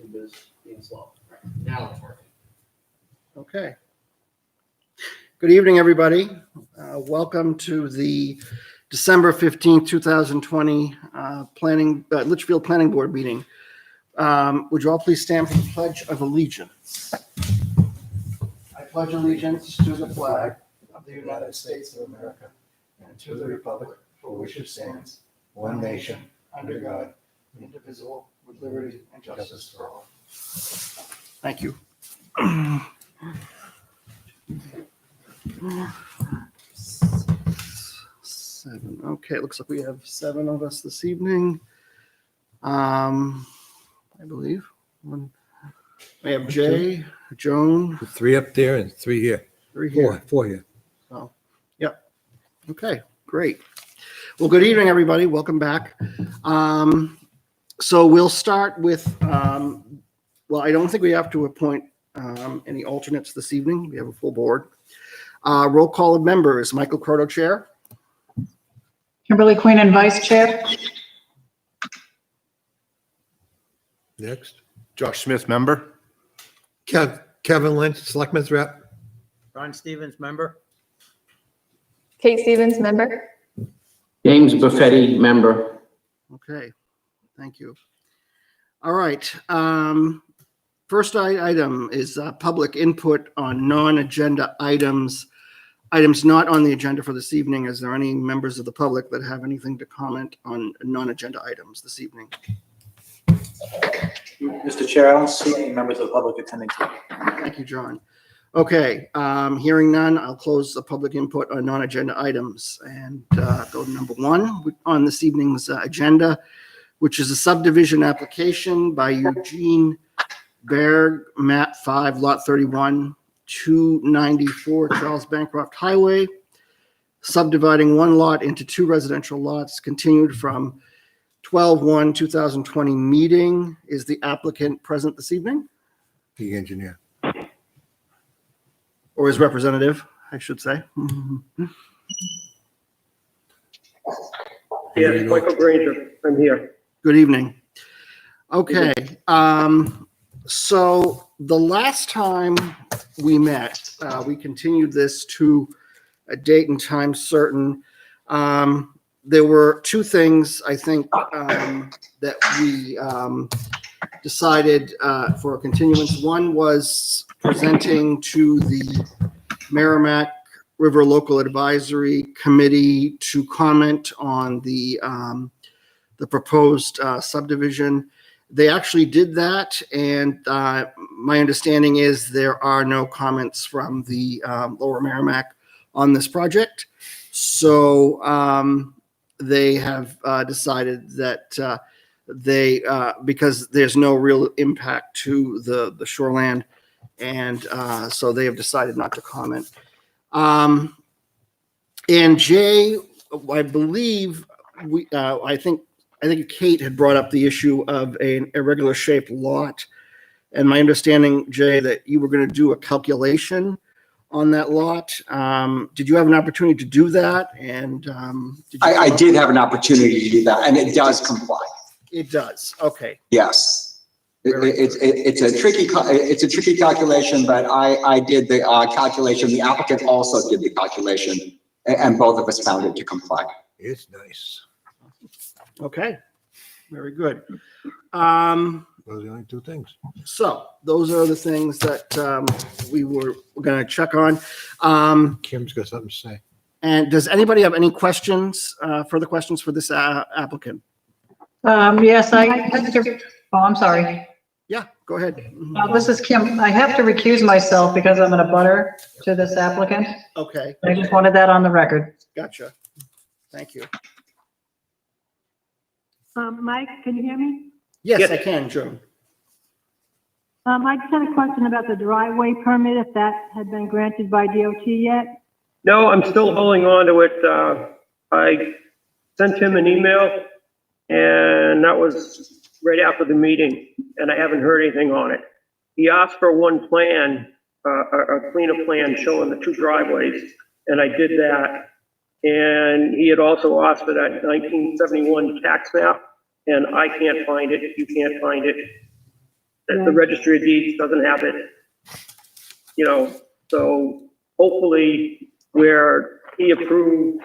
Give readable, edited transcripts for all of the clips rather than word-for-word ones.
YouTube is being slow. Right. Now it's working. Okay. Good evening, everybody. Welcome to the December 15th, 2020 Litchfield Planning Board meeting. Would you all please stand for the Pledge of Allegiance? I pledge allegiance to the flag of the United States of America and to the republic for which it stands, one nation, under God, indivisible, with liberty and justice for all. Thank you. 7. Okay, it looks like we have 7 of us this evening. I believe. We have Jay, Joan. 3 up there and 3 here. 3 here. 4 here. Oh, yep. Okay, great. Well, good evening, everybody. Welcome back. So we'll start with, well, I don't think we have to appoint any alternates this evening. We have a full board. Roll call of members. Michael Croto, Chair. Kimberly Queenan, Vice Chair. Next. Josh Smith, member. Kevin Lynch, Selectman's Rep. Ron Stevens, member. Kate Stevens, member. James Buffetti, member. Okay, thank you. All right. First item is public input on non-agenda items not on the agenda for this evening. Is there any members of the public that have anything to comment on non-agenda items this evening? Mr. Chair, I don't see any members of the public attending today. Thank you, John. Okay, hearing none, I'll close the public input on non-agenda items and go to number 1 on this evening's agenda, which is a subdivision application by Eugene Berg, map 5, lot 31, 294 Charles Bancroft Highway, subdividing 1 lot into 2 residential lots, continued from 12/1/2020 meeting. Is the applicant present this evening? The engineer. Or his representative, I should say. Yes, Michael Granger, I'm here. Good evening. Okay, so the last time we met, we continued this to a date and time certain. There were 2 things, I think, that we decided for a continuance. One was presenting to the Merrimack River Local Advisory Committee to comment on the proposed subdivision. They actually did that, and my understanding is there are no comments from the Lower Merrimack on this project. So they have decided that because there's no real impact to the shoreland, and so they have decided not to comment. And Jay, I believe I think Kate had brought up the issue of an irregular shaped lot, and my understanding, Jay, that you were going to do a calculation on that lot. Did you have an opportunity to do that? And I did have an opportunity to do that, and it does comply. It does. Okay. Yes. It's a tricky calculation, but I did the calculation. The applicant also did the calculation, and both of us found it to comply. It's nice. Okay. Very good. Those are the only 2 things. So those are the things that we were going to check on. Kim's got something to say. And does anybody have any questions, further questions for this applicant? Yes, I have to, I'm sorry. Yeah, go ahead. This is Kim. I have to recuse myself because I'm in a butter to this applicant. Okay, I just wanted that on the record. gotcha. Thank you. Mike, can you hear me? Yes, I can, Joan. I just had a question about the driveway permit, if that had been granted by DOT yet? No, I'm still holding on to it. I sent him an email, and that was right after the meeting, and I haven't heard anything on it. He asked for one plan, a cleanup plan showing the 2 driveways, and I did that. And he had also asked for that 1971 tax map, and I can't find it. You can't find it. The registry of deeds doesn't have it. You know, so hopefully where he approved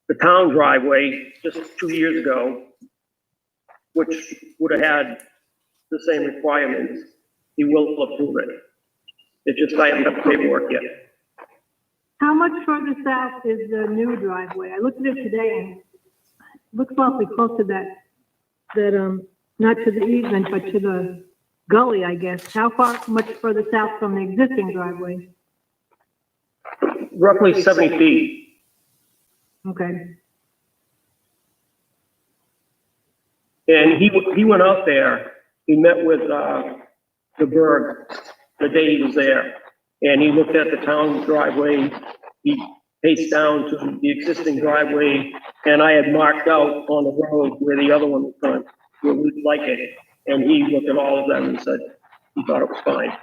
the town driveway just 2 years ago, which would have had the same requirements, he will approve it. It's just I haven't got the paperwork yet. How much further south is the new driveway? I looked at it today and it looks awfully close to that, not to the easement, but to the gully, I guess. How much further south from the existing driveway? Roughly 70 feet. Okay. And he went out there, he met with, the Berg the day he was there. And he looked at the town driveway, he paced down to the existing driveway, and I had marked out on the road where the other one was going, where we'd like it. And he looked at all of them and said he thought it was fine.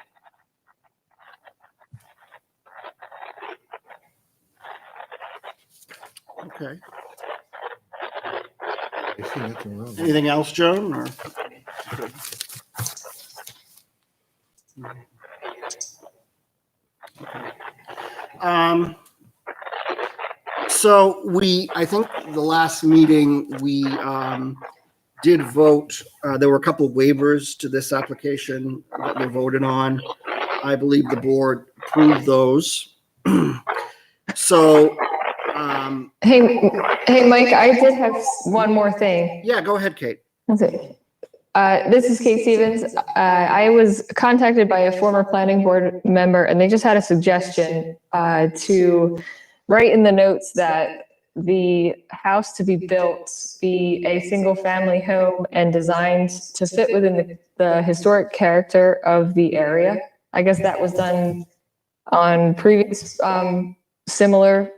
Okay. I see nothing wrong with it. Anything else, Joan, or? So I think the last meeting, we, did vote, there were a couple of waivers to this application that were voted on. I believe the board approved those. So, Hey, Mike, I did have one more thing. yeah, go ahead, Kate. That's it. This is Kate Stevens. I was contacted by a former planning board member, and they just had a suggestion to write in the notes that the house to be built be a single-family home and designed to fit within the historic character of the area. I guess that was done on previous similar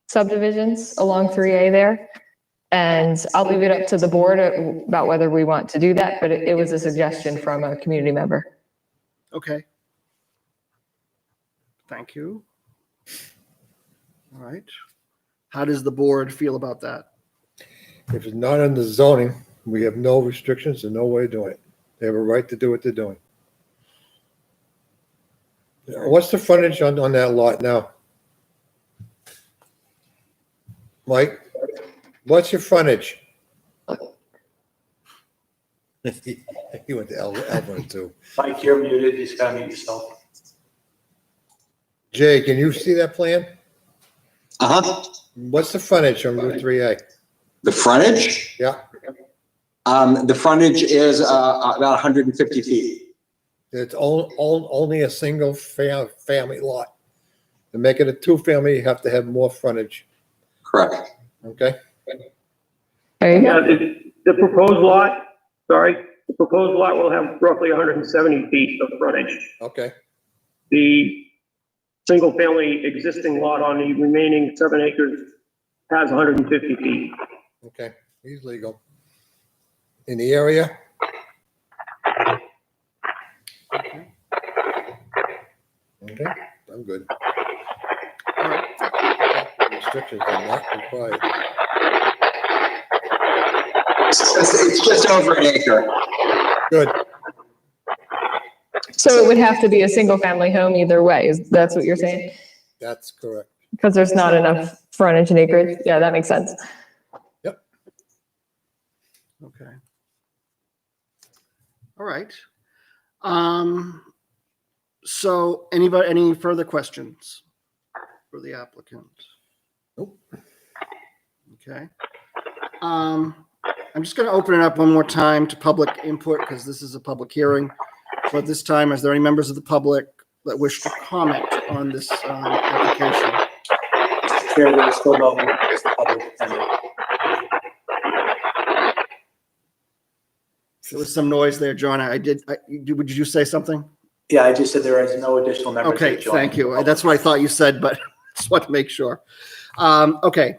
subdivisions along 3A there. And I'll leave it up to the board about whether we want to do that, but it was a suggestion from a community member. Okay. Thank you. All right. How does the board feel about that? If it's not under zoning, we have no restrictions and no way of doing it. They have a right to do what they're doing. What's the frontage on that lot now? Mike, what's your frontage? He went to Elvin too. Mike, you're muted, you just gotta mute yourself. Jay, can you see that plan? Uh-huh. What's the frontage on Route 3A? The frontage? Yeah, The frontage is about 150 feet. it's only a single family lot. To make it a two-family, you have to have more frontage, Correct. okay? There you Yeah, go. the proposed lot, the proposed lot will have roughly 170 feet of frontage. Okay, The single-family existing lot on the remaining 7 acres has 150 feet. okay, he's legal. In the area? Okay, I'm good. Restrictions are not required. It's just over an acre. Good, So it would have to be a single-family home either way. That's what you're saying? that's correct. Because there's not enough frontage and acreage. Yeah, that makes sense. Okay. All right. So any further questions for the applicant? Nope. Okay. I'm just going to open it up one more time to public input because this is a public hearing. So at this time, is there any members of the public that wish to comment on this application? Chair, there is still no members of the public attending. There was some noise there, John. Would you say something? Yeah, I just said there is no additional members. Okay, that joined. thank you. That's what I thought you said, but just want to make sure. Okay.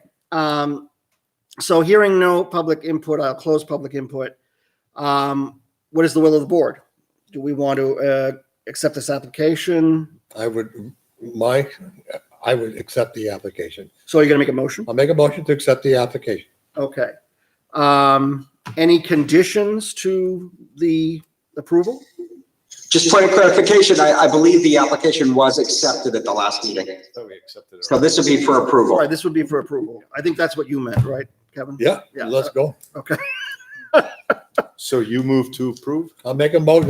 So hearing no public input, I'll close public input. What is the will of the board? Do we want to accept this application? I would accept the application. So you're going to make a motion? I'll make a motion to accept the application. Okay. Any conditions to the approval? Just point of clarification, I believe the application was accepted at the last meeting. So this would be for All approval. right, this would be for approval. I think that's what you meant, right, Kevin? Yeah, Yeah. let's go. Okay. So you move to approve? I'll make a motion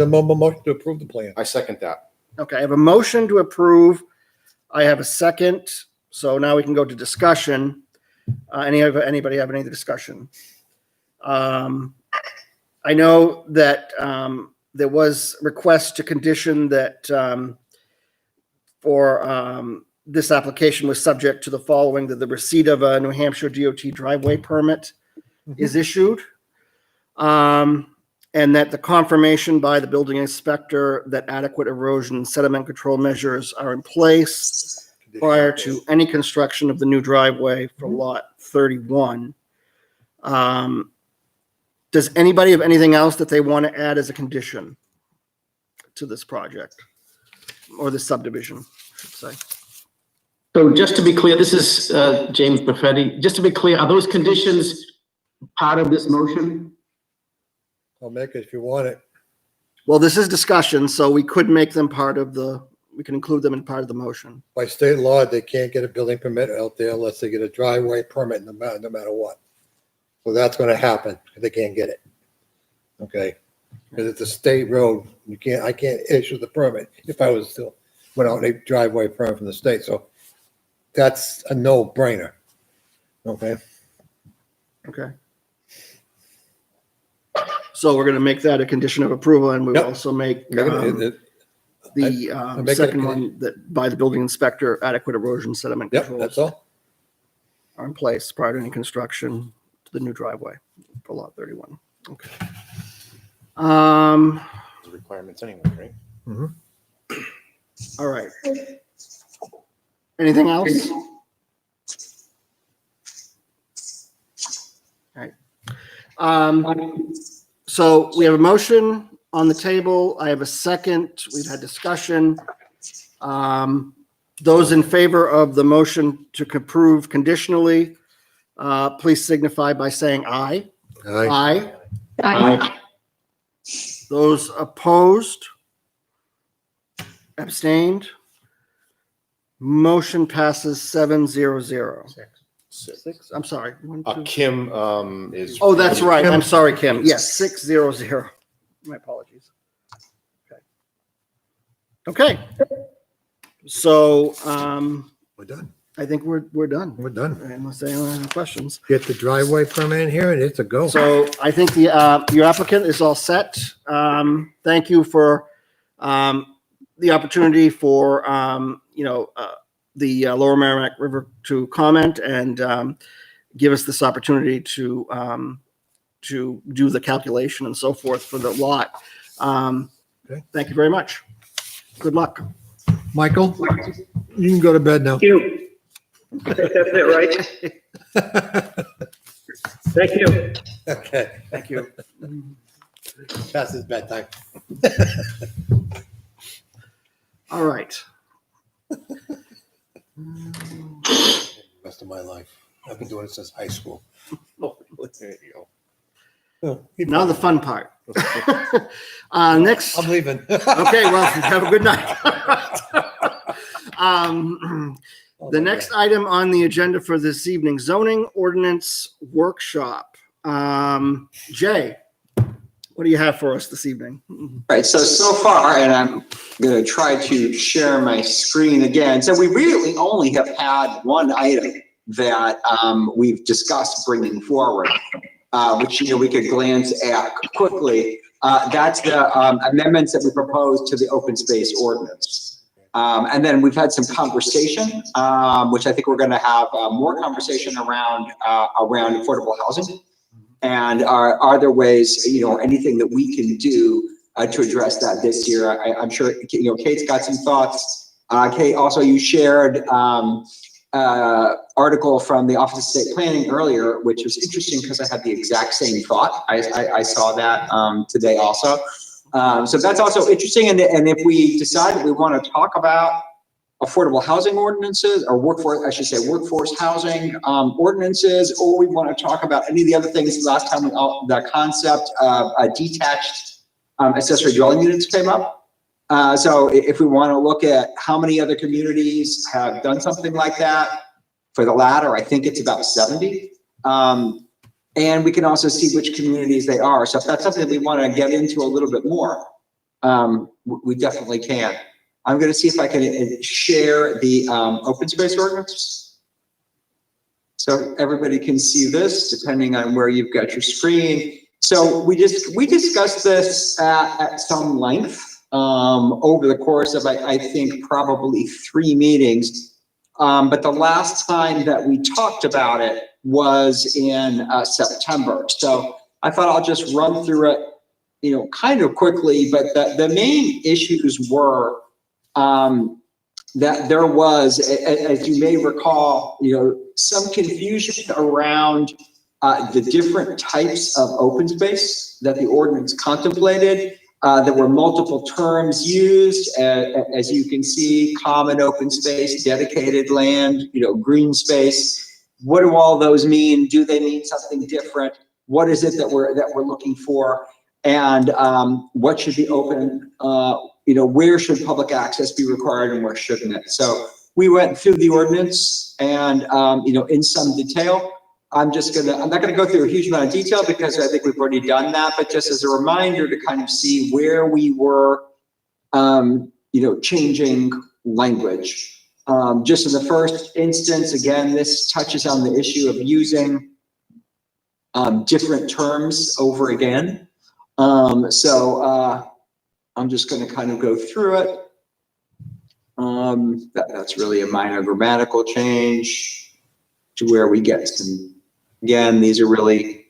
to approve the plan. I second that. Okay, I have a motion to approve. I have a second. So now we can go to discussion. Anybody have any discussion? I know that there was request to condition that for this application was subject to the following, that the receipt of a New Hampshire DOT driveway permit is issued. And that the confirmation by the building inspector that adequate erosion and sediment control measures are in place prior to any construction of the new driveway for lot 31. Does anybody have anything else that they want to add as a condition to this project or this subdivision, I should say? So just to be clear, this is James Buffetti. Just to be clear, are those conditions part of this motion? I'll make it if you want it. Well, this is discussion, so we could make them part of we can include them in part of the motion. By state law, they can't get a building permit out there unless they get a driveway permit no matter what. So that's gonna happen. They can't get it. Okay? Because it's a state road. I can't issue the permit if I was still without a driveway permit from the state. So that's a no-brainer. Okay? Okay. So we're going to make that a condition of approval, and we will Yep. also make Make the make it second a- one that by the building inspector, adequate erosion sediment Yep, controls that's all. are in place prior to any construction to the new driveway for lot 31. Okay. The requirements anyway, right? All right. Anything else? All right. So we have a motion on the table. I have a second. We've had discussion. Those in favor of the motion to approve conditionally, please signify by saying aye. Aye. Aye. Those opposed? Abstained? Motion passes 7-0-0. Six, I'm sorry. One, two. Kim is. Oh, that's right. I'm sorry, Kim. Yes, 6-0-0. My apologies. Okay. So, We're done. I think we're done. We're done. Unless anyone has any questions. Get the driveway permit in here and it's a go. So I think your applicant is all set. Thank you for the opportunity for, the Lower Merrimack River to comment and give us this opportunity to do the calculation and so forth for the lot. Okay. Thank you very much. Good luck. Michael, you can go to bed now. Thank you. I think that's it, right? Thank you. Okay. Thank you. Past his bedtime. All right. Rest of my life. I've been doing it since high school. There you go. Oh, Now the fun part. Next. I'm leaving. Okay, well, have a good night. The next item on the agenda for this evening, zoning ordinance workshop. Jay, what do you have for us this evening? Right, so far, and I'm gonna try to share my screen again. So we really only have had one item that we've discussed bringing forward, which we could glance at quickly. That's the amendments that we proposed to the open space ordinance. And then we've had some conversation, which I think we're gonna have more conversation around affordable housing. And are there ways, anything that we can do to address that this year? I'm sure, Kate's got some thoughts. Kate, also you shared article from the Office of State Planning earlier, which was interesting because I had the exact same thought. I saw that today also. So that's also interesting. And if we decide that we want to talk about affordable housing ordinances or workforce housing ordinances, or we want to talk about any of the other things. Last time the concept of detached accessory dwelling units came up. So if we want to look at how many other communities have done something like that, for the latter, I think it's about 70. And we can also see which communities they are. So if that's something we want to get into a little bit more, we definitely can. I'm going to see if I can share the open space ordinance. So everybody can see this, depending on where you've got your screen. So we discussed this at some length over the course of, I think, probably 3 meetings. But the last time that we talked about it was in September. So I thought I'll just run through it, kind of quickly. But the main issues were that there was, as you may recall, some confusion around the different types of open space that the ordinance contemplated. There were multiple terms used, as you can see: common open space, dedicated land, green space. What do all those mean? Do they mean something different? What is it that we're looking for? And what should be open? Where should public access be required and where shouldn't it? So we went through the ordinance and in some detail. I'm not gonna go through a huge amount of detail because I think we've already done that, but just as a reminder to kind of see where we were, changing language. Just in the first instance, again, this touches on the issue of using different terms over again. So I'm just going to kind of go through it. That's really a minor grammatical change to where we get some, again, these are really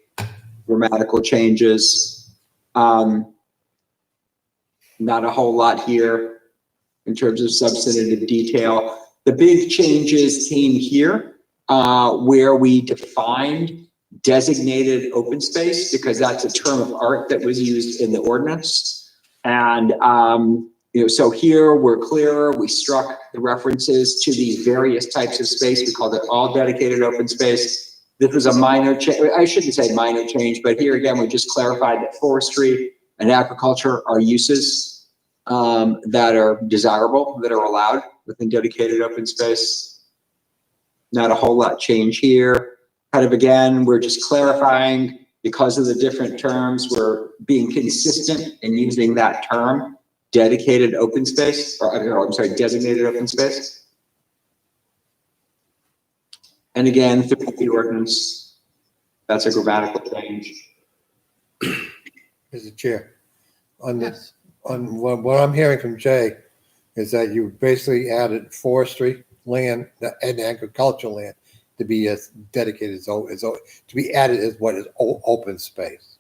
grammatical changes. Not a whole lot here in terms of substantive detail. The big changes came here where we defined designated open space, because that's a term of art that was used in the ordinance. And so here we're clearer. We struck the references to these various types of space. We called it all dedicated open space. This was a minor change. I shouldn't say minor change, but here again, we just clarified that forestry and agriculture are uses that are desirable, that are allowed within dedicated open space. Not a whole lot change here. Kind of again, we're just clarifying, because of the different terms, we're being consistent in using that term, dedicated open space, or I'm sorry, designated open space. And again, through the ordinance, that's a grammatical change. Mr. Chair, on this, on what I'm hearing from Jay is that you basically added forestry land and agricultural land to be as dedicated to be added as what is open space.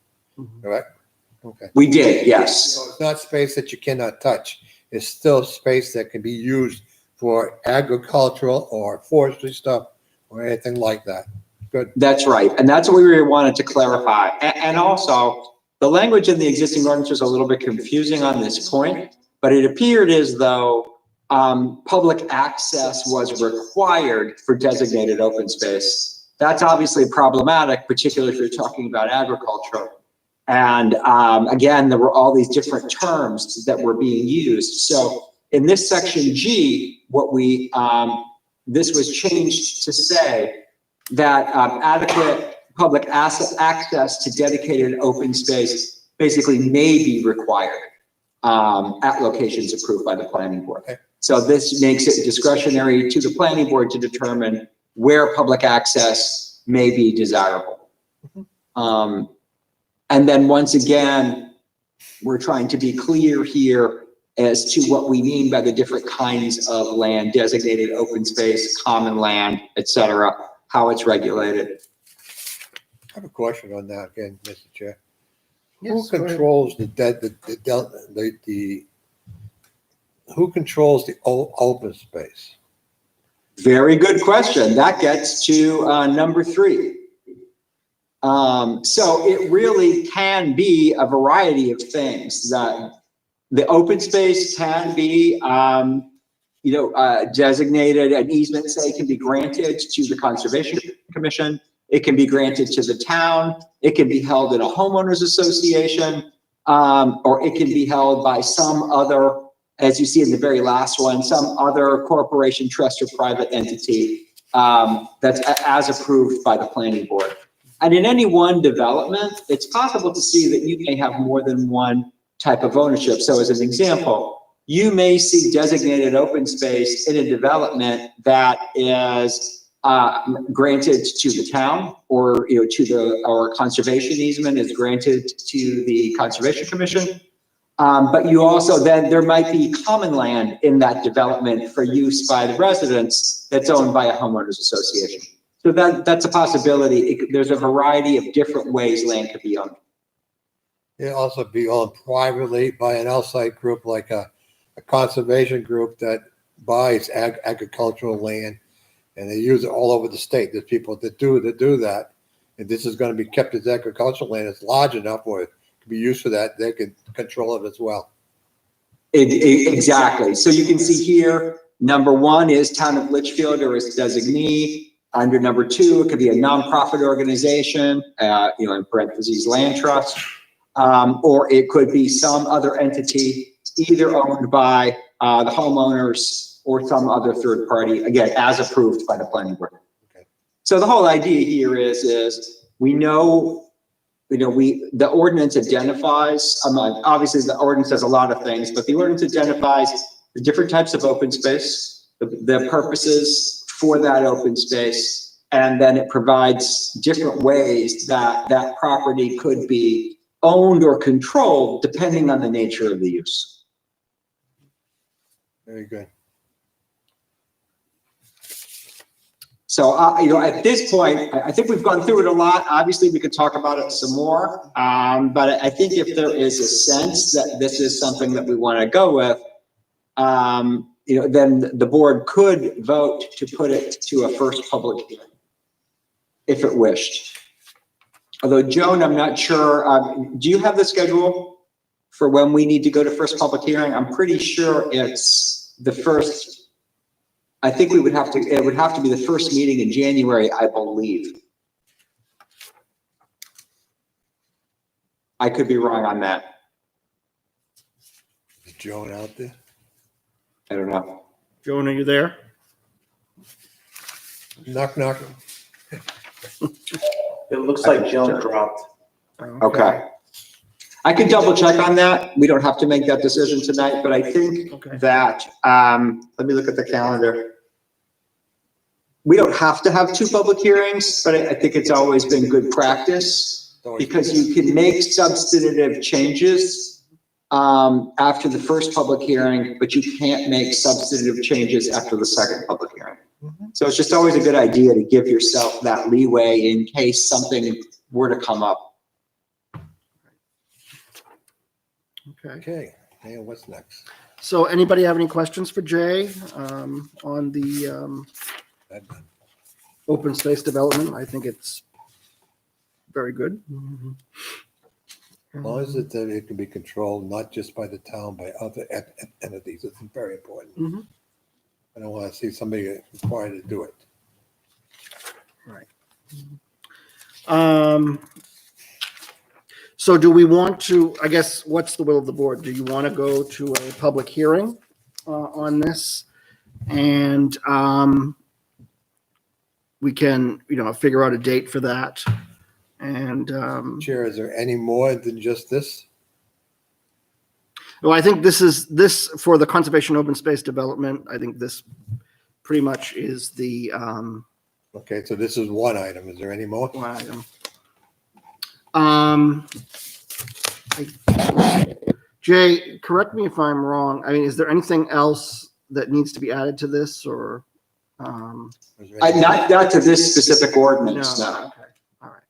Correct? Okay. We did, yes. So it's not space that you cannot touch. It's still space that can be used for agricultural or forestry stuff or anything like that. Good. That's right. And that's what we really wanted to clarify. And also, the language in the existing ordinance was a little bit confusing on this point, but it appeared as though public access was required for designated open space. That's obviously problematic, particularly if you're talking about agriculture. And again, there were all these different terms that were being used. So in this section G, what we, this was changed to say that adequate public access to dedicated open space basically may be required at locations approved by the planning board. Okay. So this makes it discretionary to the planning board to determine where public access may be desirable. And then once again, we're trying to be clear here as to what we mean by the different kinds of land, designated open space, common land, etc., how it's regulated. I have a question on that again, Mr. Chair. Yes, Who controls who controls the open space? Very good question. That gets to number 3. So it really can be a variety of things. The open space can be, designated. An easement, say, can be granted to the Conservation Commission. It can be granted to the town. It can be held in a homeowners association, or it can be held by some other as you see in the very last one, some other corporation, trust, or private entity that's as approved by the planning board. And in any one development, it's possible to see that you may have more than one type of ownership. So as an example, you may see designated open space in a development that is granted to the town, or or conservation easement is granted to the Conservation Commission. But you also then, there might be common land in that development for use by the residents that's owned by a homeowners association. So that's a possibility. There's a variety of different ways land could be owned. It also be owned privately by an outside group, like a conservation group that buys agricultural land, and they use it all over the state. There's people that do that, and this is going to be kept as agricultural land. It's large enough where it can be used for that. They can control it as well. Exactly. So you can see here, number 1 is Town of Litchfield or its designee. Under number 2, it could be a nonprofit organization, in parentheses, land trust, or it could be some other entity, either owned by the homeowners or some other third party, again, as approved by the planning board. Okay. So the whole idea here is we know, the ordinance identifies, obviously the ordinance does a lot of things, but the ordinance identifies the different types of open space, the purposes for that open space, and then it provides different ways that that property could be owned or controlled depending on the nature of the use. Very good. So, at this point, I think we've gone through it a lot. Obviously, we could talk about it some more. But I think if there is a sense that this is something that we want to go with, then the board could vote to put it to a first public hearing if it wished. Although, Joan, I'm not sure, do you have the schedule for when we need to go to first public hearing? I'm pretty sure it's the first, I think it would have to be the first meeting in January, I believe. I could be wrong on that. Is Joan out there? I don't know. Joan, are you there? Knock, knock. It looks like Joan dropped. Okay. I can double check on that. We don't have to make that decision tonight, but I think that, let me look at the calendar. We don't have to have 2 public hearings, but I think it's always been good practice because you can make substantive changes after the first public hearing, but you can't make substantive changes after the second public hearing. So it's just always a good idea to give yourself that leeway in case something were to come up. Okay. And what's next? So anybody have any questions for Jay on the open space development? I think it's very good. As long as it can be controlled, not just by the town, by other entities. It's very important. I don't want to see somebody required to do it. Right. So do we want to, I guess, what's the will of the board? Do you want to go to a public hearing on this? And we can, figure out a date for that. And Chair, is there any more than just this? well, I think this for the conservation open space development. I think this pretty much is the Okay, so this is one item. Is there any more? one item. Jay, correct me if I'm wrong. I mean, is there anything else that needs to be added to this, or? Not to this specific ordinance, no. Okay. All right.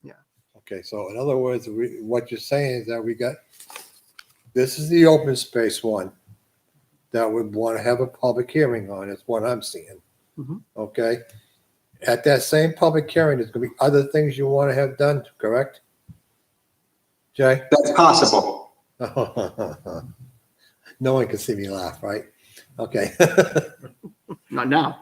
Yeah. Okay, so in other words, what you're saying is that this is the open space one that we want to have a public hearing on, is what I'm seeing. Okay? At that same public hearing, there's going to be other things you want to have done, correct? Jay? That's possible. No one can see me laugh, right? Okay. Not now.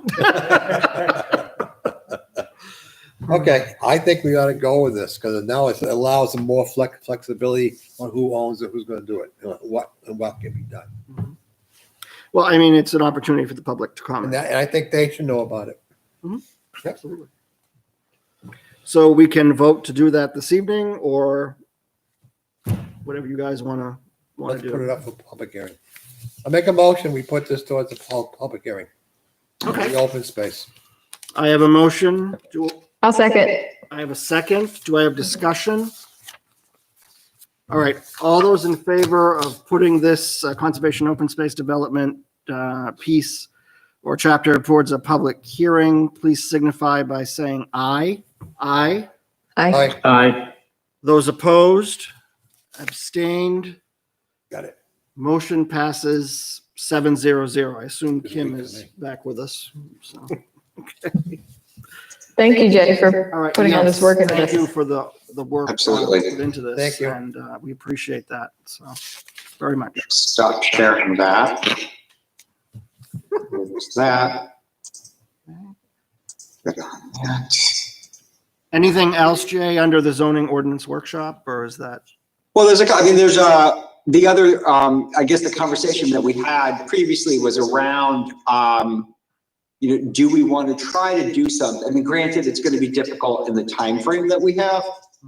Okay, I think we ought to go with this because now it allows them more flexibility on who owns it, who's going to do it, and what can be done. Well, I mean, it's an opportunity for the public to And comment. that, and I think they should know about it. Absolutely. So we can vote to do that this evening, or whatever you guys want to Let's put it do. up for public hearing. I make a motion, we put this towards the public hearing. Okay. The open space. I have a motion. I'll second. I have a second. Do I have discussion? All right. All those in favor of putting this conservation open space development piece or chapter towards a public hearing, please signify by saying aye. Aye. Aye. Aye. Those opposed, abstained, Got it. motion passes 700. I assume Good Kim week is for me. back with us. So, Thank you, Jay, for all right. putting all this work into Thank you this. for the work Absolutely. put into this. Thank you. And we appreciate that. So very much. Stop sharing that. There's that. Good on that. Anything else, Jay, under the zoning ordinance workshop, or is that? Well, there's the other, I guess the conversation that we had previously was around, do we want to try to do something? I mean, granted, it's going to be difficult in the time frame that we have,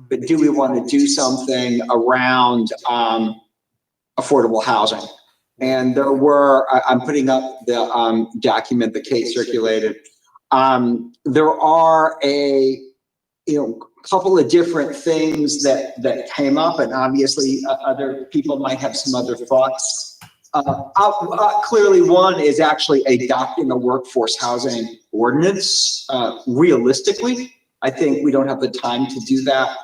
but do we want to do something around affordable housing? And there were, I'm putting up the document that Kate circulated. There are a couple of different things that came up, and obviously other people might have some other thoughts. Clearly, one is actually adopting a workforce housing ordinance. Realistically, I think we don't have the time to do that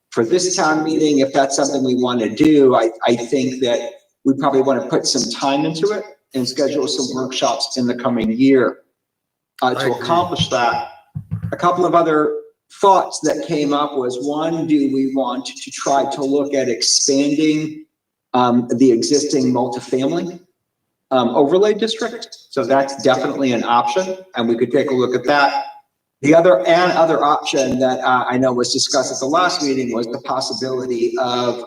for this town meeting. If that's something we want to do, I think that we probably want to put some time into it and schedule some workshops in the coming year to accomplish that. A couple of other thoughts that came up was, one, do we want to try to look at expanding the existing multifamily overlay district? So that's definitely an option, and we could take a look at that. The other option that I know was discussed at the last meeting was the possibility of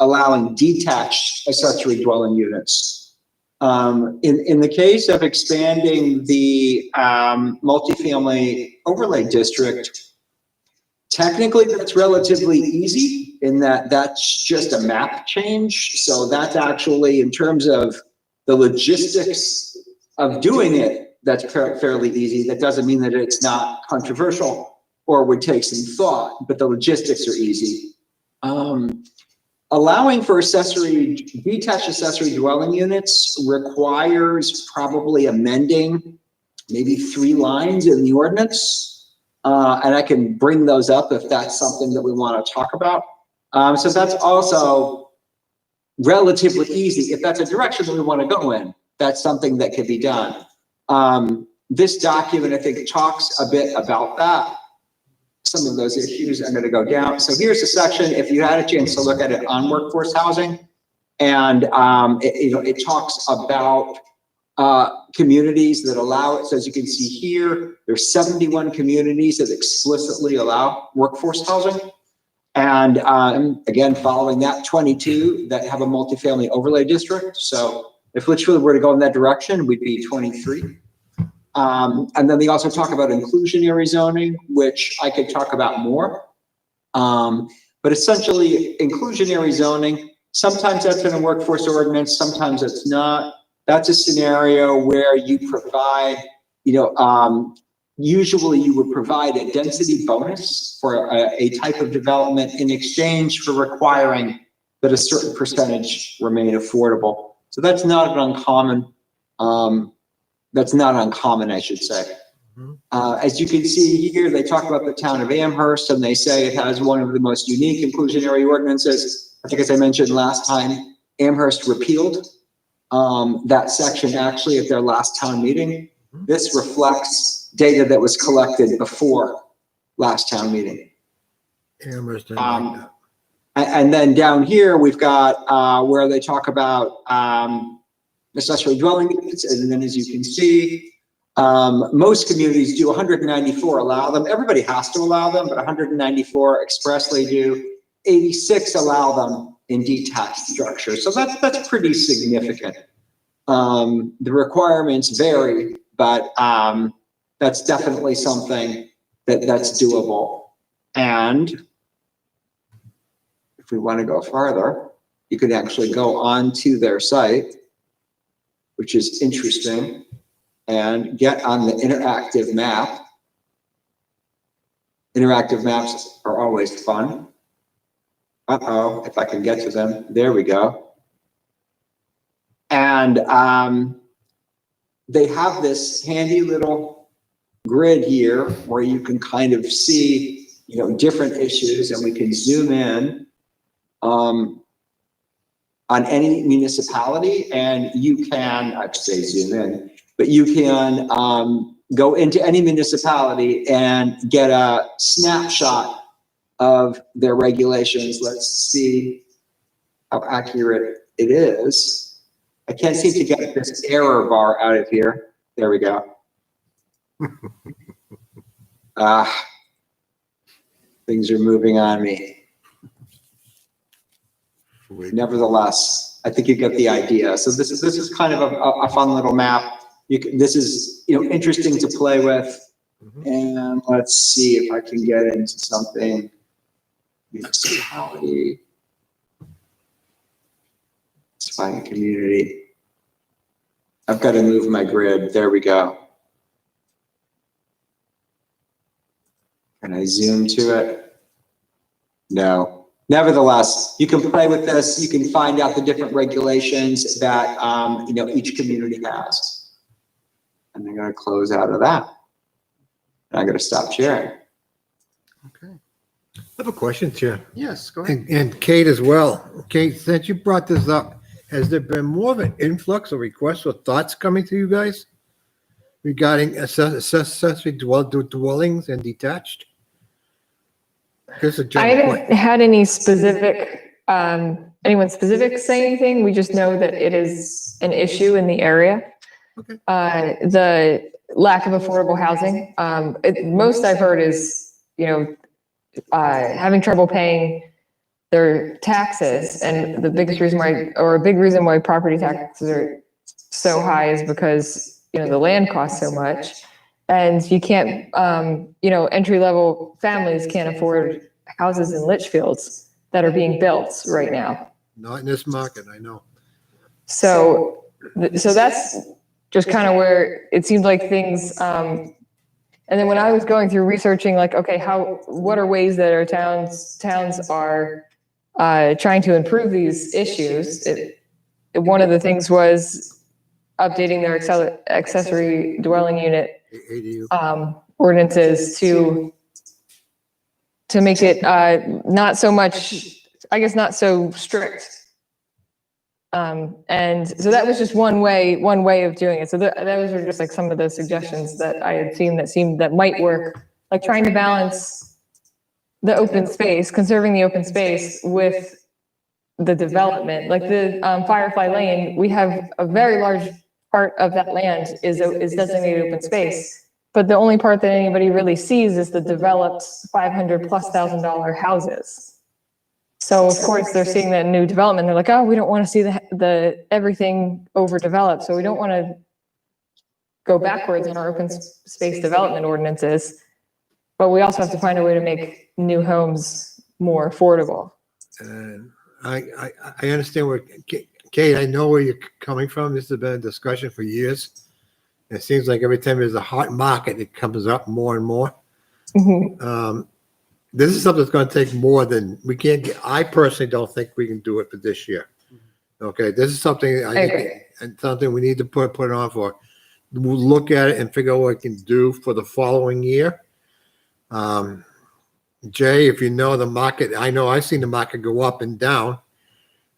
allowing detached accessory dwelling units. In the case of expanding the multifamily overlay district, technically that's relatively easy in that that's just a map change. So that's actually, in terms of the logistics of doing it, that's fairly easy. That doesn't mean that it's not controversial or would take some thought, but the logistics are easy. Allowing for detached accessory dwelling units requires probably amending maybe 3 lines in the ordinance. And I can bring those up if that's something that we want to talk about. So that's also relatively easy. If that's a direction that we want to go in, that's something that could be done. This document, I think, talks a bit about that. Some of those issues. I'm going to go down. So here's a section, if you had a chance to look at it, on workforce housing. And it talks about communities that allow it. So as you can see here, there's 71 communities that explicitly allow workforce housing. And again, following that, 22 that have a multifamily overlay district. So if Litchfield were to go in that direction, we'd be 23. And then they also talk about inclusionary zoning, which I could talk about more. But essentially, inclusionary zoning, sometimes that's in a workforce ordinance, sometimes it's not. That's a scenario where you provide, usually you would provide a density bonus for a type of development in exchange for requiring that a certain percentage remain affordable. So that's not an uncommon. I should say. As you can see here, they talk about the town of Amherst, and they say it has one of the most unique inclusionary ordinances. I think, as I mentioned last time, Amherst repealed that section actually at their last town meeting. This reflects data that was collected before last town meeting. Amherst didn't like that. And then down here, we've got where they talk about accessory dwelling units, and then as you can see, most communities do. 194 allow them. Everybody has to allow them, but 194 expressly do. 86 allow them in detached structures. So that's pretty significant. The requirements vary, but, that's definitely something that's doable. And if we want to go farther, you could actually go onto their site, which is interesting, and get on the interactive map. Interactive maps are always fun. Uh-oh, if I can get to them, there we go. And they have this handy little grid here where you can kind of see, different issues, and we can zoom in on any municipality, and you can, I'd say zoom in, but you can go into any municipality and get a snapshot of their regulations. Let's see how accurate it is. I can't seem to get this error bar out of here. There we go. Things are moving on me. Nevertheless, I think you get the idea. So this is kind of a fun little map. This is interesting to play with. And let's see if I can get into something. Municipality. Let's find a community. I've got to move my grid. There we go. Can I zoom to it? No. Nevertheless, you can play with this. You can find out the different regulations that each community has. And I'm going to close out of that. And I'm going to stop sharing. Okay. I have a question, Chair. Yes, go ahead. And Kate as well. Kate, since you brought this up, has there been more of an influx of requests or thoughts coming to you guys regarding accessory dwellings and detached? I haven't had any specific, anyone specific say anything. We just know that it is an issue in the area. Okay. The lack of affordable housing. Most I've heard is, having trouble paying their taxes. And the biggest reason why, or a big reason why property taxes are so high is because, the land costs so much. And you can't, entry-level families can't afford houses in Litchfields that are being built right now. Not in this market, I know. So that's just kind of where it seems like things, and then when I was going through researching, like, okay, what are ways that our towns are trying to improve these issues? One of the things was updating their accessory dwelling unit ordinances to make it not so much, I guess, not so strict. And so that was just one way of doing it. So those are just like some of the suggestions that I had seen that might work, like trying to balance the open space, conserving the open space with the development. Like the Firefly Lane, we have a very large part of that land is designated open space. But the only part that anybody really sees is the developed $500,000+ houses. So of course they're seeing that new development. They're like, oh, we don't want to see the everything overdeveloped. So we don't want to go backwards in our open space development ordinances. But we also have to find a way to make new homes more affordable. I understand where, Kate, I know where you're coming from. This has been a discussion for years. It seems like every time there's a hot market, it comes up more and more. Mm-hmm. This is something that's going to take more than we can't get. I personally don't think we can do it for this year. Okay, this is something I think, and something we need to put it on for. We'll look at it and figure out what we can do for the following year. Jay, if you know the market, I know I've seen the market go up and down.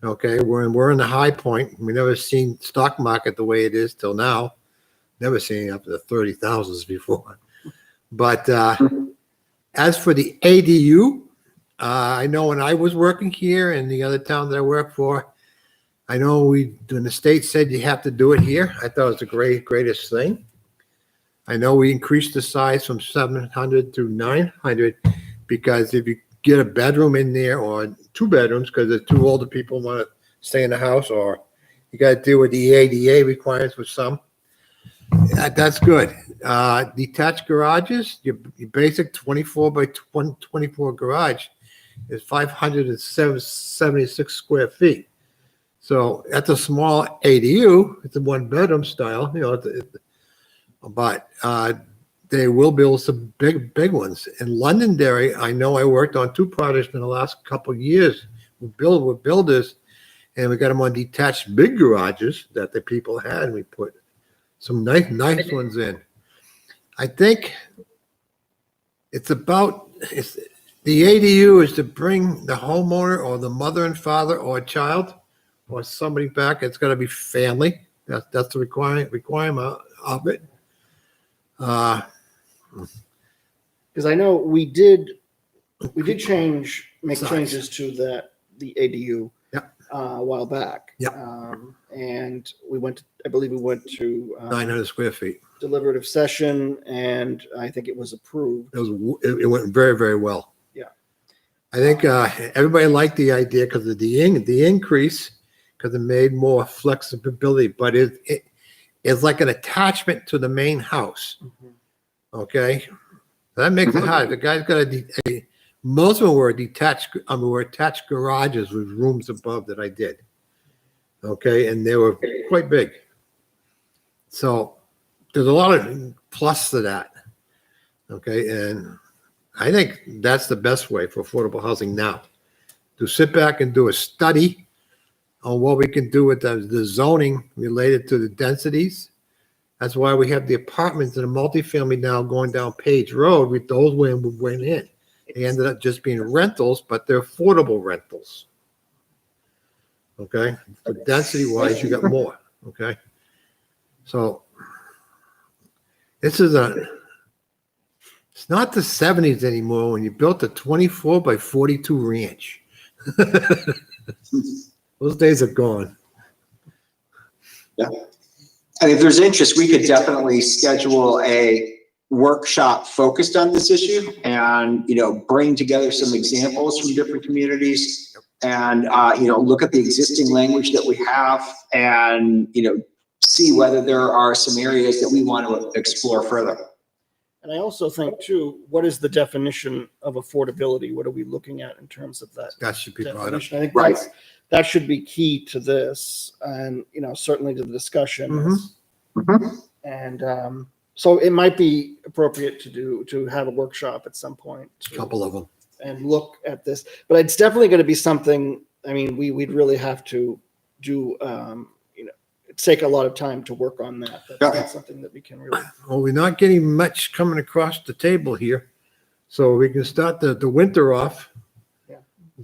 Okay, we're in the high point. We never seen stock market the way it is till now. Never seen it up to the 30,000s before. But as for the ADU, I know when I was working here and the other town that I worked for, I know when the state said you have to do it here, I thought it was the greatest thing. I know we increased the size from 700 to 900 because if you get a bedroom in there or 2 bedrooms because the 2 older people want to stay in the house, or You gotta deal with the ADA requirements with some. That's good. Detached garages, your basic 24 by 24 garage is 576 square feet. So that's a small ADU. It's a one bedroom style, but they will build some big ones. In Londonderry, I know I worked on 2 projects in the last couple of years with builders, and we got them on detached big garages that the people had, and we put some nice ones in. I think the ADU is to bring the homeowner or the mother and father or a child or somebody back. It's got to be family. That's the requirement of it. Because I know we did make Size. changes to the ADU Yep. a while back. Yep. And I believe we went to 900 square feet. deliberative session, and I think it was approved. It went very, very well. Yeah. I think everybody liked the idea because of the increase, because it made more flexibility, but it's like an attachment to the main house. Okay, that makes it hard. The guy's got most of them were attached garages with rooms above that I did. Okay, and they were quite big. So there's a lot of plus to that. Okay, and I think that's the best way for affordable housing now, to sit back and do a study on what we can do with the zoning related to the densities. That's why we have the apartments and the multifamily now going down Page Road. Those went in. They ended up just being rentals, but they're affordable rentals. Okay, for density wise, you got more. Okay, so this is it's not the 70s anymore when you built a 24 by 42 ranch. Those days are gone. Yeah. And if there's interest, we could definitely schedule a workshop focused on this issue and, bring together some examples from different communities and, look at the existing language that we have and, see whether there are some areas that we want to explore further. And I also think too, what is the definition of affordability? What are we looking at in terms of that? That should be brought up. definition? I think Right. that should be key to this and, certainly to the discussion. And so it might be appropriate to have a workshop at some point. A couple of them. And look at this, but it's definitely going to be something, we'd really have to do, take a lot of time to work on that. That's not something that we can really. Well, we're not getting much coming across the table here, so we can start the winter off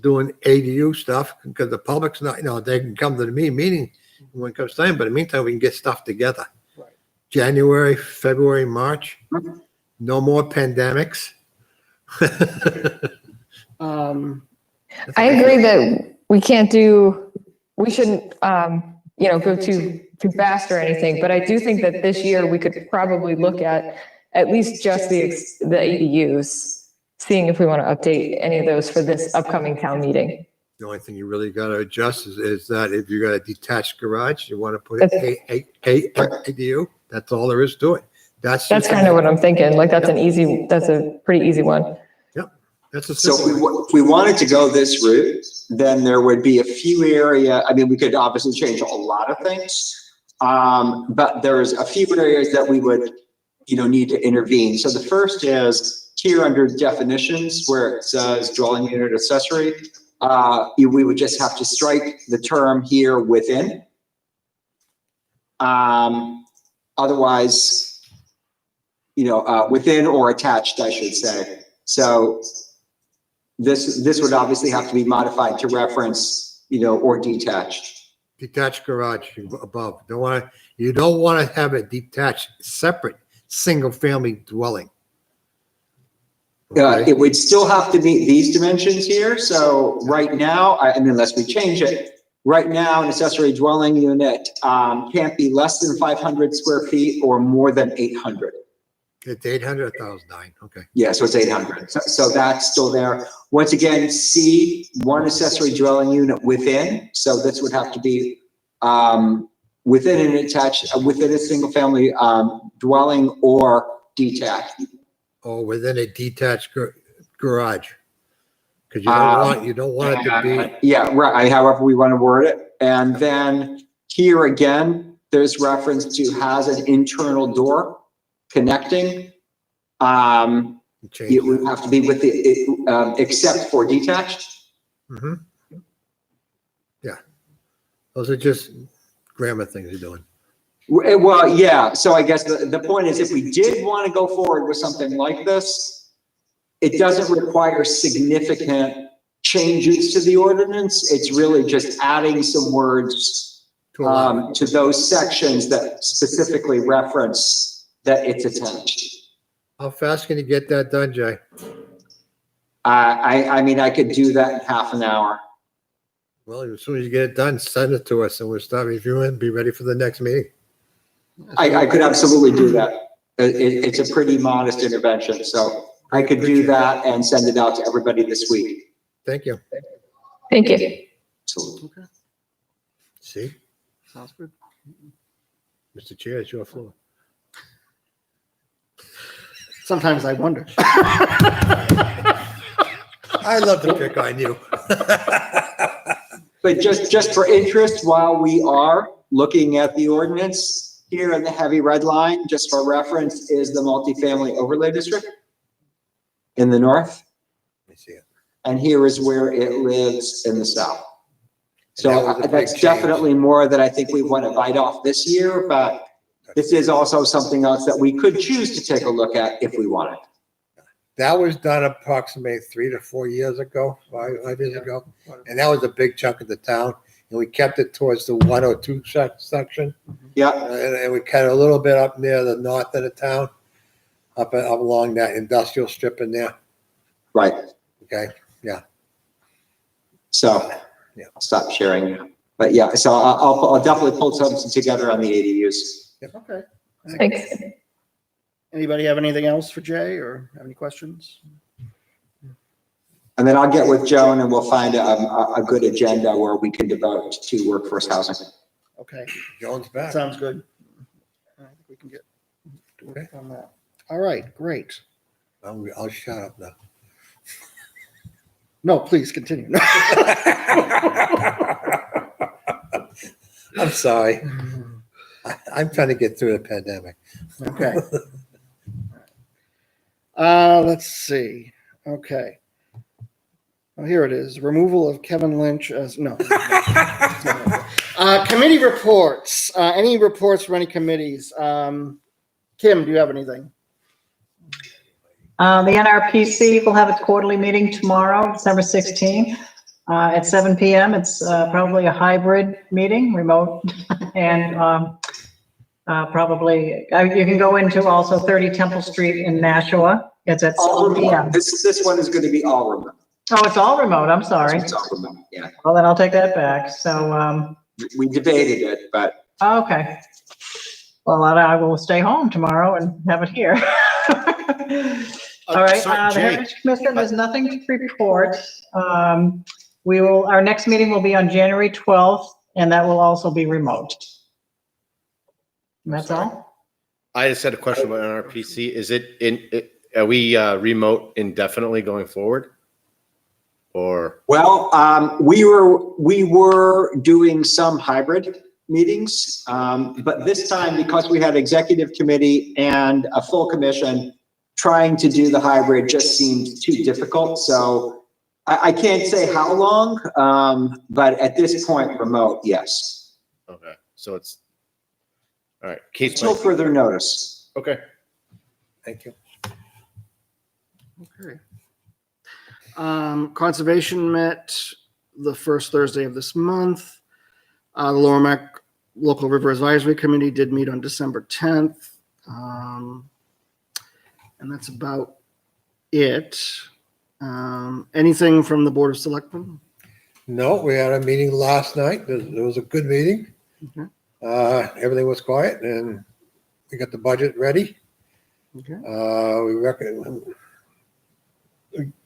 doing ADU stuff because the public's not, they can come to the meeting when it comes time, but in the meantime, we can get stuff together. Right. January, February, March, no more pandemics. I agree that we shouldn't, go too fast or anything, but I do think that this year we could probably look at least just the ADUs, seeing if we want to update any of those for this upcoming town meeting. The only thing you really got to adjust is that if you got a detached garage, you want to put a ADU. That's all there is to it. That's kind of what I'm thinking. Like that's a pretty easy one. Yep. That's a So if we wanted to go this route, then there would be a few we could obviously change a lot of things. But there's a few areas that we would, need to intervene. So the first is here under definitions where it says dwelling unit accessory. We would just have to strike the term here within. Otherwise, within or attached, I should say. So this would obviously have to be modified to reference, or detached. detached garage above. You don't want to have a detached, separate, single-family dwelling. Okay. It would still have to meet these dimensions here. So right now, unless we change it, right now an accessory dwelling unit can't be less than 500 square feet or more than 800. It's 800, 1,009. Okay. Yeah, so it's 800. So that's still there. Once again, C, one accessory dwelling unit within. So this would have to be within an attached, within a single family, dwelling or detached. Or within a detached garage. Cause you don't want it to be. Yeah, right, however we want to word it. And then here again, there's reference to has an internal door connecting. It would have to be with the, except for detached. Mm-hmm. Yeah. Those are just grammar things you're doing. Well, yeah, so I guess the point is if we did want to go forward with something like this, it doesn't require significant changes to the ordinance. It's really just adding some words to those sections that specifically reference that it's attached. How fast can you get that done, Jay? I mean, I could do that in half an hour. Well, as soon as you get it done, send it to us and we'll start reviewing, be ready for the next meeting. I could absolutely do that. It's a pretty modest intervention, so I could do that and send it out to everybody this week. Thank you. Thank you. Absolutely. Okay, See, sounds good. Mr. Chair, it's your floor. Sometimes I wonder. I love to pick on you. But just for interest, while we are looking at the ordinance, here in the heavy red line, just for reference, is the multifamily overlay district in the north. Let me see it. And here is where it lives in the south. And that So was a big that's change. definitely more that I think we want to bite off this year, but this is also something else that we could choose to take a look at if we wanted. That was done approximately 3 to 4 years ago, 5 years ago. And that was a big chunk of the town. And we kept it towards the 102 section. Yeah, And we cut a little bit up near the north of the town, up along that industrial strip in there. right. Okay, yeah. So Yeah. I'll stop sharing now. But yeah, so I'll definitely pull something together on the ADUs. Okay. Thanks. Anybody have anything else for Jay or have any questions? And then I'll get with Joan and we'll find a good agenda where we can devote to workforce housing. Okay, Jones back. sounds good. I think we can get to work on that. All right, great. I'll shut up now. No, please continue. I'm sorry. I'm trying to get through the pandemic. Okay. Let's see. Okay. Oh, here it is. Removal of Kevin Lynch as, no. Committee reports. Any reports from any committees? Kim, do you have anything? The NRPC will have its quarterly meeting tomorrow, December 16th, at 7 p.m. It's probably a hybrid meeting, remote, and probably, you can go into also 30 Temple Street in Nashua. It's at All 7 p.m. remote. This one is going to be all remote. Oh, it's all remote, I'm sorry. It's all remote, yeah. Well, then I'll take that back. So, We debated it, but okay. Well, I will stay home tomorrow and have it here. All right, Sorry, the Jay. Heritage Commission, there's nothing to report. Our next meeting will be on January 12th, and that will also be remote. And that's all? I just had a question about NRPC. Is are we remote indefinitely going forward? Or? well, we were doing some hybrid meetings, but this time because we had executive committee and a full commission, trying to do the hybrid just seemed too difficult. So I can't say how long, but at this point, remote, yes. Okay, so it's, all right. Case Until by, further notice. okay. Thank you. Okay. Conservation met the first Thursday of this month. The Lower Mac Local River Advisory Committee did meet on December 10th. And that's about it. Anything from the Board of Selectmen? No, we had a meeting last night. It was a good meeting. Okay. Everything was quiet and we got the budget ready. Okay. We reckon,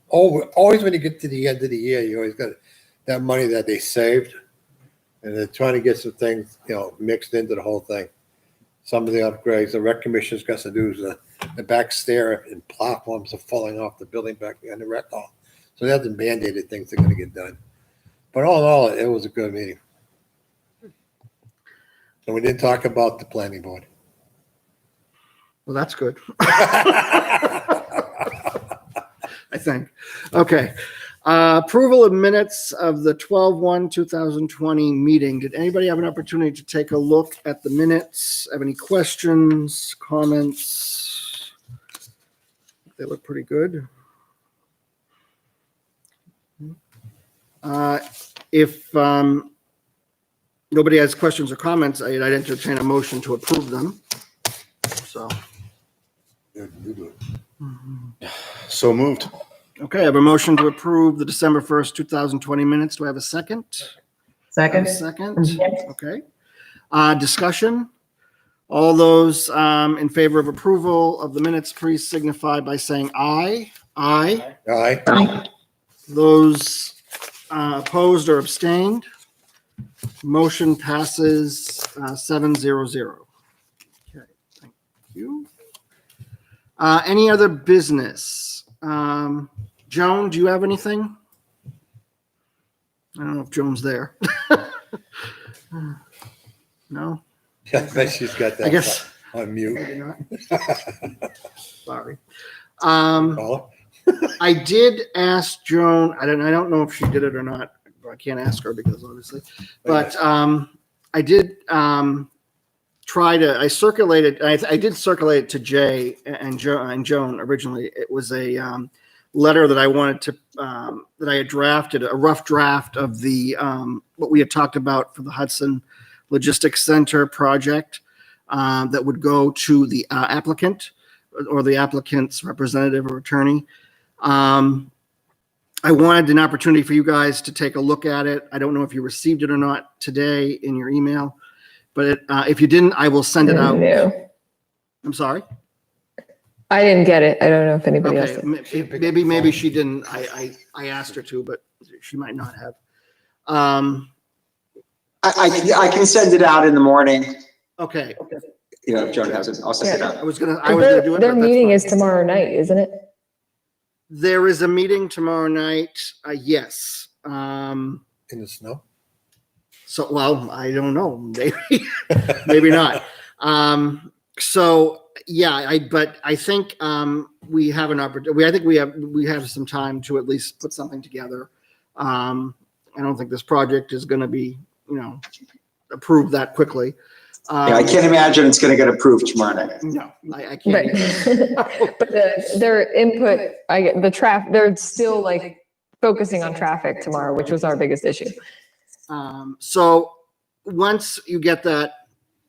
always when you get to the end of the year, you always got that money that they saved And they're trying to get some things, mixed into the whole thing. Some of the upgrades, the rec commission's got to do is the back stair and platforms are falling off the building back behind the rec hall. So they have the mandated things that are gonna get done. But all in all, it was a good meeting. And we didn't talk about the planning board. Well, that's good. I think. Okay. Approval of minutes of the 12/1/2020 meeting. Did anybody have an opportunity to take a look at the minutes? Have any questions, comments? They look pretty good. If nobody has questions or comments, I'd entertain a motion to approve them. So. Yeah, you do it. So moved. Okay, I have a motion to approve the December 1st, 2020 minutes. Do I have a second? Second? Second, okay. Discussion? All those in favor of approval of the minutes, please signify by saying aye. Aye. Aye. Those opposed or abstained? Motion passes 7-0-0. Okay, thank you. Any other business? Joan, do you have anything? I don't know if Joan's there. No? I bet she's got that I guess. on mute. Maybe not. Sorry. Call I did ask Joan, I don't know if she did it or not. I can't ask her because obviously, but I did I did circulate it to Jay and Joan originally. It was a letter that I wanted to, that I had drafted, a rough draft of the, what we had talked about for the Hudson Logistics Center project that would go to the applicant or the applicant's representative or attorney. I wanted an opportunity for you guys to take a look at it. I don't know if you received it or not today in your email, but if you didn't, I will send it out. No, I'm sorry. I didn't get it. I don't know if anybody else Okay, did. maybe she didn't. I asked her to, but she might not have. I can send it out in the morning. Okay. If Joan has it, I'll send it out. I was gonna do it. Their but that's meeting fine. is tomorrow night, isn't it? There is a meeting tomorrow night. Yes. in the snow. So, well, I don't know. Maybe, maybe not. So yeah, but I think we have an opportunity. I think we have some time to at least put something together. I don't think this project is going to be, approved that quickly. I can't imagine it's going to get approved tomorrow night. No, I can't. Right. But their input, they're still like focusing on traffic tomorrow, which was our biggest issue. So once you get that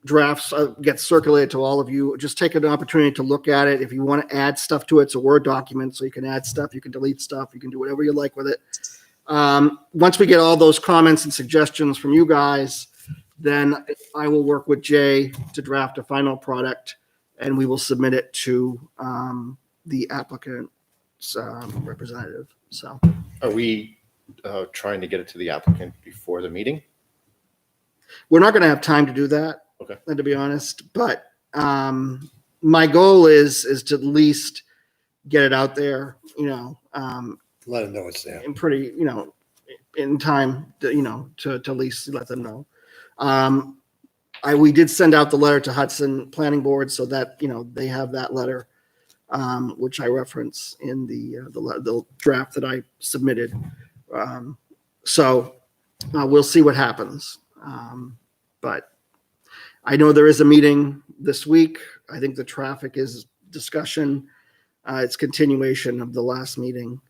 drafts get circulated to all of you, just take an opportunity to look at it. If you want to add stuff to it, it's a Word document, so you can add stuff, you can delete stuff, you can do whatever you like with it. Once we get all those comments and suggestions from you guys, then I will work with Jay to draft a final product, and we will submit it to the applicant's representative. So, Are we trying to get it to the applicant before the meeting? we're not going to have time to do that. Okay. And to be honest, but my goal is to at least get it out there, Let them know it's there. in pretty, in time, to at least let them know. We did send out the letter to Hudson Planning Board so that, they have that letter, which I reference in the draft that I submitted. So we'll see what happens. But I know there is a meeting this week. I think the traffic is discussion. It's continuation of the last meeting.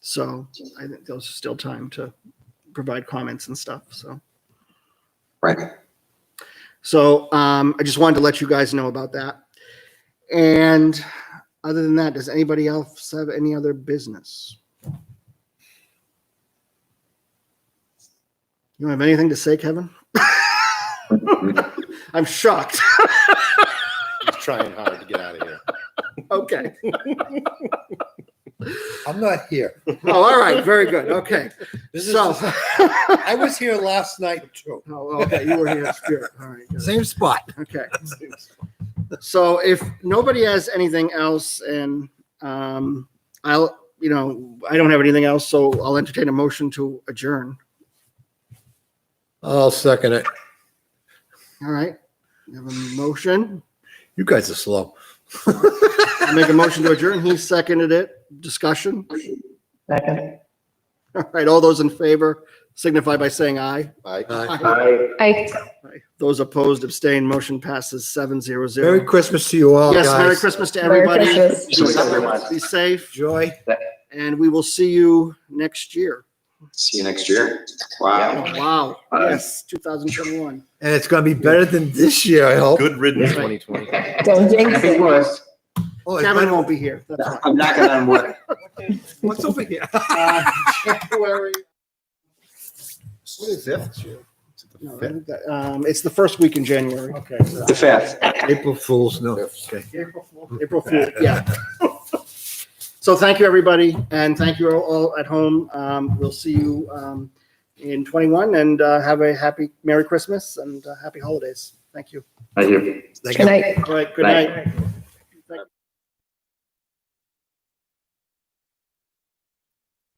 So I think there's still time to provide comments and stuff. So. Right. So I just wanted to let you guys know about that. And other than that, does anybody else have any other business? You don't have anything to say, Kevin? I'm shocked. He's trying hard to get out of here. Okay. I'm not here. Oh, all right. Very good. Okay. This is So, I was here last night too. oh, okay, you were here in spirit. All right. good. Same spot. Okay. So if nobody has anything else and, I'll, I don't have anything else, so I'll entertain a motion to adjourn. I'll second it. All right. We have a motion. You guys are slow. I'll make a motion to adjourn. He seconded it. Discussion. Second. All right. All those in favor signify by saying aye. I, I Aye. Those opposed abstain. Motion passes 7-0-0. Merry Christmas to you all, Yes, Merry guys. Christmas to Merry everybody. Christmas. Thanks, everyone. Be safe, Joy. and we will see you next year. See you next year. Wow. Wow. Yes, 2021. And it's gonna be better than this year, I hope. good riddance 2020. don't jinx Happy it. worse. Oh, it's Kevin better- won't be here. That's fine. I'm knocking on wood. What's over here? January. What is it? No, I think that, it's the first week in January. Okay. The fifth. April Fool's, no. Okay. April Fool, yeah. So thank you, everybody, and thank you all at home. We'll see you in 21, and have a happy Merry Christmas and happy holidays. Thank you. Thank you. Thank Good night. All right, good Night. night.